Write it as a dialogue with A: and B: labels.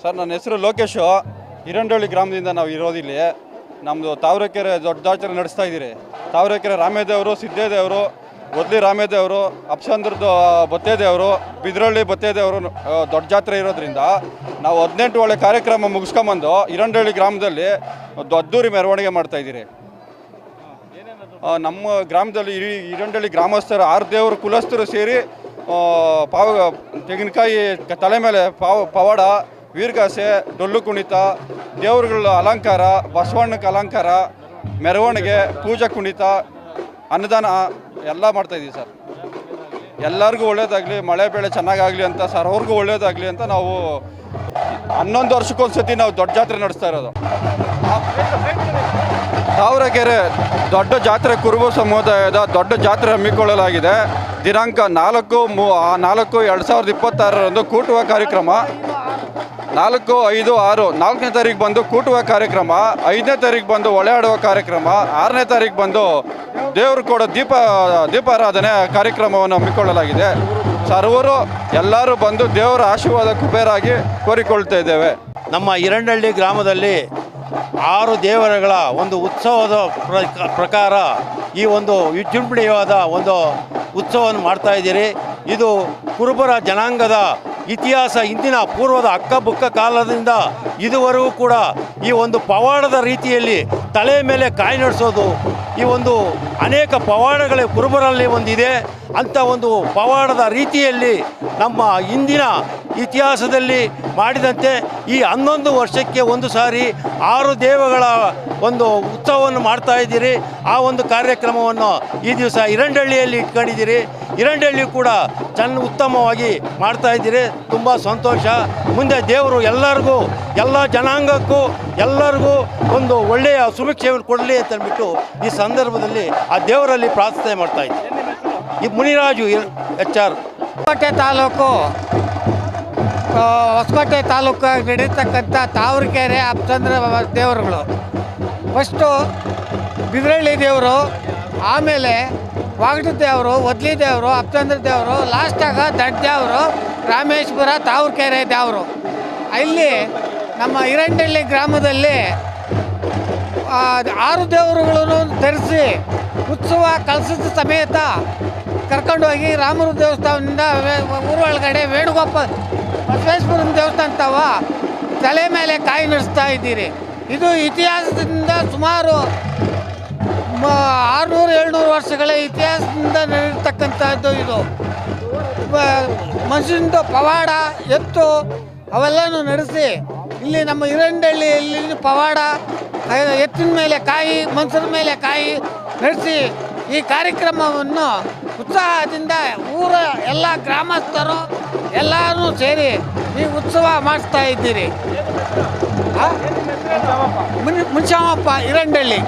A: Sir, ನನ್ನ ಹೆಸರು ಲೋಕೇಶು. ಹಿರಂಡಳ್ಳಿ ಗ್ರಾಮದಿಂದ ನಾವು ಇರೋದಿಲ್ಲಿ. ನಮ್ಮದು ತಾವರೆಕೆರೆ ದೊಡ್ಡ ಜಾತ್ರೆ ನಡೆಸ್ತಾ ಇದ್ದೀರಿ. ತಾವರೆಕೆರೆ ರಾಮೇದೇವರು, ಸಿದ್ದೇದೇವರು, ಒದ್ಲಿ ರಾಮೇದೇವರು, ಅಪ್ಸಂದ್ರದ ಬತ್ತೇದೇವರು, ಬಿದ್ರಳ್ಳಿ ಬತ್ತೇದೇವರು ದೊಡ್ಡ ಜಾತ್ರೆ ಇರೋದ್ರಿಂದ ನಾವು 18 ಒಳ್ಳೆ ಕಾರ್ಯಕ್ರಮ ಮುಗಿಸ್ಕೊಂಬಂದು ಹಿರಂಡಳ್ಳಿ ಗ್ರಾಮದಲ್ಲಿ ಅದ್ದೂರಿ ಮೆರವಣಿಗೆ ಮಾಡ್ತಾಯಿದ್ದೀರಿ. ನಮ್ಮ ಗ್ರಾಮದಲ್ಲಿ ಹಿರಂಡಳ್ಳಿ ಗ್ರಾಮಸ್ಥರು 6 ದೇವರು ಕುಲಸ್ಥರು ಸೇರಿ ತೆಂಗಿನಕಾಯಿ ತಲೆ ಮೇಲೆ ಪವಾಡ, ವೀರಗಾಸೆ, ಡೊಳ್ಳು ಕುಣಿತ, ದೇವರುಗಳ ಅಲಂಕಾರ, ಬಸವಣ್ಣಕ್ಕೆ ಅಲಂಕಾರ, ಮೆರವಣಿಗೆ, ಪೂಜಾ ಕುಣಿತ, ಅನ್ನದಾನ ಎಲ್ಲ ಮಾಡ್ತಾಯಿದ್ದೀವಿ ಸರ್. ಎಲ್ಲರಿಗೂ ಒಳ್ಳೇದಾಗಲಿ, ಮಳೆ ಬೆಳೆ ಚೆನ್ನಾಗಾಗಲಿ ಅಂತ ಸರ್, ಅವ್ರಿಗೂ ಒಳ್ಳೇದಾಗಲಿ ಅಂತ ನಾವು 11 ವರ್ಷಕ್ಕೊಂದ್ಸತಿ ನಾವು ದೊಡ್ಡ ಜಾತ್ರೆ ನಡೆಸ್ತಾ ಇರೋದು. ತಾವರೆಕೆರೆ ದೊಡ್ಡ ಜಾತ್ರೆ ಕುರುಬ ಸಮುದಾಯದ ದೊಡ್ಡ ಜಾತ್ರೆ ಹಮ್ಮಿಕೊಳ್ಳಲಾಗಿದೆ. ದಿನಾಂಕ 4/4/2026 ಕೂಟುವ ಕಾರ್ಯಕ್ರಮ. 4, 5, 6 4ನೇ ತಾರೀಕು ಬಂದು ಕೂಟುವ ಕಾರ್ಯಕ್ರಮ, 5ನೇ ತಾರೀಕು ಬಂದು ಒಳೆ ಆಡುವ ಕಾರ್ಯಕ್ರಮ, 6ನೇ ತಾರೀಕು ಬಂದು ದೇವರು ಕೊಡೋ ದೀಪಾರಾಧನೆ ಕಾರ್ಯಕ್ರಮವನ್ನು ಹಮ್ಮಿಕೊಳ್ಳಲಾಗಿದೆ. ಸರ್ವರು ಎಲ್ಲರೂ ಬಂದು ದೇವರ ಆಶೀರ್ವಾದ ಕುಬೇರಾಗಿ ಕೋರಿಕೊಳ್ತಾ ಇದ್ದೇವೆ.
B: ನಮ್ಮ ಹಿರಂಡಳ್ಳಿ ಗ್ರಾಮದಲ್ಲಿ 6 ದೇವರುಗಳ ಒಂದು ಉತ್ಸವದ ಪ್ರಕಾರ ಈ ಒಂದು ವಿಜೃಂಭಣೆಯಾದ ಒಂದು ಉತ್ಸವವನ್ನು ಮಾಡ್ತಾ ಇದ್ದೀರಿ. ಇದು ಕುರುಬರ ಜನಾಂಗದ ಇತಿಹಾಸ ಹಿಂದಿನ ಪೂರ್ವದ ಅಕ್ಕಬುಕ್ಕ ಕಾಲದಿಂದ ಇದುವರೆಗೂ ಕೂಡ ಈ ಒಂದು ಪವಾಡದ ರೀತಿಯಲ್ಲಿ ತಲೆ ಮೇಲೆ ಕಾಯಿ ನಡೆಸೋದು, ಈ ಒಂದು ಅನೇಕ ಪವಾಡಗಳೇ ಕುರುಬರಲ್ಲಿ ಒಂದಿದೆ. ಅಂಥ ಒಂದು ಪವಾಡದ ರೀತಿಯಲ್ಲಿ ನಮ್ಮ ಹಿಂದಿನ ಇತಿಹಾಸದಲ್ಲಿ ಮಾಡಿದಂತೆ ಈ 11 ವರ್ಷಕ್ಕೆ ಒಂದು ಸಾರಿ 6 ದೇವಗಳ ಒಂದು ಉತ್ಸವವನ್ನು ಮಾಡ್ತಾ ಇದ್ದೀರಿ. ಆ ಒಂದು ಕಾರ್ಯಕ್ರಮವನ್ನು ಈ ದಿವಸ ಹಿರಂಡಳ್ಳಿಯಲ್ಲಿ ಇಟ್ಕೊಂಡಿದ್ದೀರಿ. ಹಿರಂಡಳ್ಳಿ ಕೂಡ ಉತ್ತಮವಾಗಿ ಮಾಡ್ತಾ ಇದ್ದೀರಿ. ತುಂಬ ಸಂತೋಷ. ಮುಂದೆ ದೇವರು ಎಲ್ಲರಿಗೂ, ಎಲ್ಲ ಜನಾಂಗಕ್ಕೂ ಎಲ್ಲರಿಗೂ ಒಂದು ಒಳ್ಳೆಯ ಸುಭಿಕ್ಷೆಯನ್ನು ಕೊಡಲಿ ಅಂತಂದ್ಬಿಟ್ಟು ಈ ಸಂದರ್ಭದಲ್ಲಿ ಆ ದೇವರಲ್ಲಿ ಪ್ರಾರ್ಥನೆ ಮಾಡ್ತಾ ಇದ್ದೀನಿ. ಈ ಮುನಿರಾಜು HR.
C: ಹೊಸಕೋಟೆ ತಾಲೂಕು ಹೊಸಕೋಟೆ ತಾಲೂಕಾಗಿ ನಡೀತಕ್ಕಂಥ ತಾವರೆಕೆರೆ ಅಪ್ಸಂದ್ರ ದೇವರುಗಳು. ಫಸ್ಟು ಬಿದ್ರಳ್ಳಿ ದೇವರು, ಆಮೇಲೆ ವಾಗಡ ದೇವರು, ಒದ್ಲಿ ದೇವರು, ಅಪ್ಸಂದ್ರ ದೇವರು, ಲಾಸ್ಟಾಗ ದೊಡ್ಡ ದೇವರು ರಾಮೇಶ್ವರ ತಾವರೆಕೆರೆ ದೇವರು. ಇಲ್ಲಿ ನಮ್ಮ ಹಿರಂಡಳ್ಳಿ ಗ್ರಾಮದಲ್ಲಿ 6 ದೇವರುಗಳನ್ನು ತರಿಸಿ ಉತ್ಸವ ಕಳಸದ ಸಮೇತ ಕರ್ಕೊಂಡೋಗಿ ರಾಮರ ದೇವಸ್ಥಾನದಿಂದ ಊರೊಳಗಡೆ ವೇಣುಗೋಪಾಲ ಬಸವೇಶ್ವರನ ದೇವಸ್ಥಾನ ತವ ತಲೆ ಮೇಲೆ ಕಾಯಿ ನಡೆಸ್ತಾ ಇದ್ದೀರಿ. ಇದು ಇತಿಹಾಸದಿಂದ ಸುಮಾರು 600-700 ವರ್ಷಗಳ ಇತಿಹಾಸದಿಂದ ನಡೆಯತಕ್ಕಂಥದ್ದು. ಇದು ಮನುಷ್ಯನಿಂದ ಪವಾಡ, ಎತ್ತು ಅವೆಲ್ಲನೂ ನಡೆಸಿ ಇಲ್ಲಿ ನಮ್ಮ ಹಿರಂಡಳ್ಳಿಯಲ್ಲಿ ಪವಾಡ, ಎತ್ತಿನ ಮೇಲೆ ಕಾಯಿ, ಮನುಷ್ಯರ ಮೇಲೆ ಕಾಯಿ ನಡೆಸಿ ಈ ಕಾರ್ಯಕ್ರಮವನ್ನು ಉತ್ಸಾಹದಿಂದ ಊರ ಎಲ್ಲ ಗ್ರಾಮಸ್ಥರು ಎಲ್ಲರೂ ಸೇರಿ ಈ ಉತ್ಸವ ಮಾಡಿಸ್ತಾ ಇದ್ದೀರಿ. ಮುನ್ಶಾಮಪ್ಪ, ಹಿರಂಡಳ್ಳಿ.